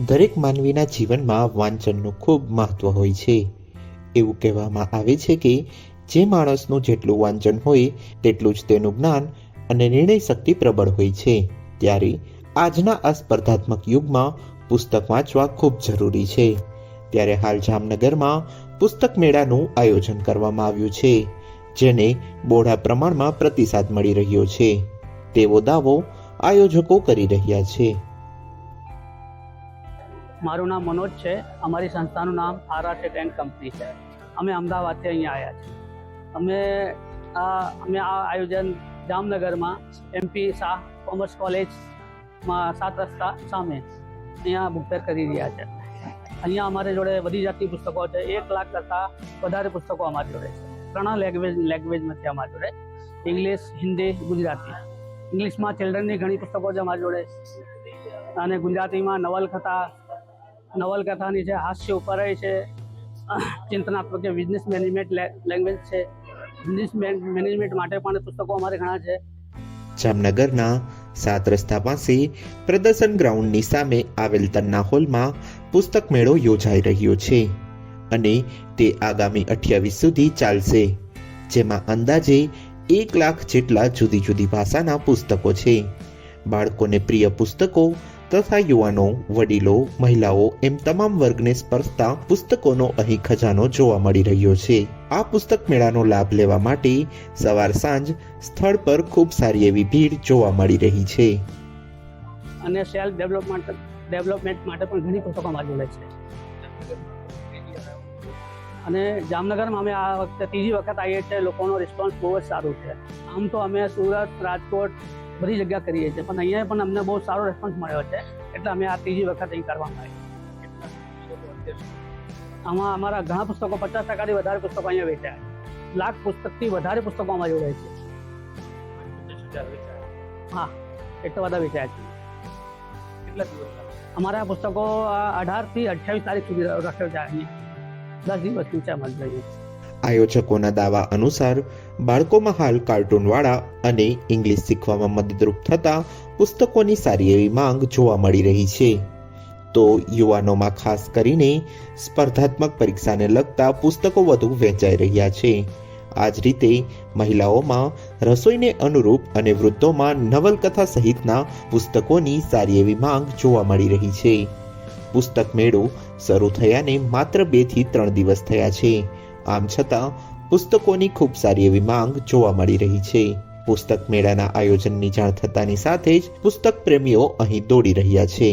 દરેક માનવીના જીવનમાં વાંચનનું ખૂબ મહત્વ હોય છે. એવું કહેવામાં આવે છે કે જે માણસનું જેટલું વાંચન હોય તેટલું જ તેનું જ્ઞાન અને નિર્ણય શક્તિ પ્રબળ હોય છે. ત્યારે આજના આ સ્પર્ધાત્મક યુગમાં પુસ્તક વાંચવા ખૂબ જરૂરી છે. ત્યારે હાલ જામનગરમાં પુસ્તક મેળાનું આયોજન કરવામાં આવ્યું છે, જેને બહોળા પ્રમાણમાં પ્રતિસાદ મળી રહ્યો છે તેવો દાવો આયોજકો કરી રહ્યા છે. મારું નામ મનોજ છે. અમારી સંસ્થાનું નામ આર.આર. ટેટ એન્ડ કંપની છે. અમે અમદાવાદથી અહીંયા આવ્યા છીએ. અમે આ આયોજન જામનગરમાં MP શાહ કોમર્સ કોલેજમાં 7 રસ્તા સામે અહીંયા બુક ફેર કરી રહ્યા છે. અહીંયા અમારી જોડે બધી જાતની પુસ્તકો છે. 1 લાખ કરતાં વધારે પુસ્તકો અમારી જોડે છે. 3 લેંગ્વેજમાંથી અમારી જોડે ઇંગ્લિશ, હિન્દી, ગુજરાતી. ઇંગ્લિશમાં ચિલ્ડ્રનની ઘણી પુસ્તકો છે અમારી જોડે, અને ગુજરાતીમાં નવલકથાની છે, હાસ્ય ઉપર છે, ચિંતનાત્મક છે, બિઝનેસ મેનેજમેન્ટ લેંગ્વેજ છે. બિઝનેસ મેનેજમેન્ટ માટે પણ પુસ્તકો અમારે ઘણા છે. જામનગરના 7 રસ્તા પાસે પ્રદર્શન ગ્રાઉન્ડની સામે આવેલ તન્ના હોલમાં પુસ્તક મેળો યોજાઈ રહ્યો છે અને તે આગામી 28 સુધી ચાલશે, જેમાં અંદાજે 1 લાખ જેટલા જુદી જુદી ભાષાના પુસ્તકો છે. બાળકોને પ્રિય પુસ્તકો તથા યુવાનો, વડીલો, મહિલાઓ એમ તમામ વર્ગને સ્પર્શતા પુસ્તકોનો અહીં ખજાનો જોવા મળી રહ્યો છે. આ પુસ્તક મેળાનો લાભ લેવા માટે સવાર સાંજ સ્થળ પર ખૂબ સારી એવી ભીડ જોવા મળી રહી છે. અને સેલ્ફ ડેવલપમેન્ટ માટે પણ ઘણી પુસ્તકો અમારી જોડે છે. અને જામનગરમાં અમે આ વખતે 3જી વખત આવીએ છીએ. લોકોનો રિસ્પોન્સ બહુ જ સારું છે. આમ તો અમે સુરત, રાજકોટ બધી જગ્યા કરીએ છીએ, પણ અહીંયા પણ અમને બહુ સારો રિસ્પોન્સ મળ્યો છે, એટલે અમે આ 3જી વખત અહીં કરવામાં આવી. આમાં અમારા ઘણા પુસ્તકો 50%થી વધારે પુસ્તકો અહીંયા વેચાયા છે. 1 લાખ પુસ્તકથી વધારે પુસ્તકો અમારી જોડે છે. હા, એટલા બધા વેચાયા છે. અમારા પુસ્તકો 18 થી 28 તારીખ સુધી રખાય છે. અહીંયા 10 દિવસની છે અમારી જોઈએ. આયોજકોના દાવા અનુસાર બાળકોમાં હાલ કાર્ટૂનવાળા અને ઇંગ્લિશ શીખવામાં મદદરૂપ થતા પુસ્તકોની સારી એવી માંગ જોવા મળી રહી છે. તો યુવાનોમાં ખાસ કરીને સ્પર્ધાત્મક પરીક્ષાને લગતા પુસ્તકો વધુ વેચાઈ રહ્યા છે. આ જ રીતે મહિલાઓમાં રસોઈને અનુરૂપ અને વૃદ્ધોમાં નવલકથા સહિતના પુસ્તકોની સારી એવી માંગ જોવા મળી રહી છે. પુસ્તક મેળો શરૂ થયાને માત્ર 2 થી 3 દિવસ થયા છે. આમ છતાં પુસ્તકોની ખૂબ સારી એવી માંગ જોવા મળી રહી છે. પુસ્તક મેળાના આયોજનની જાણ થતાની સાથે જ પુસ્તક પ્રેમીઓ અહીં દોડી રહ્યા છે.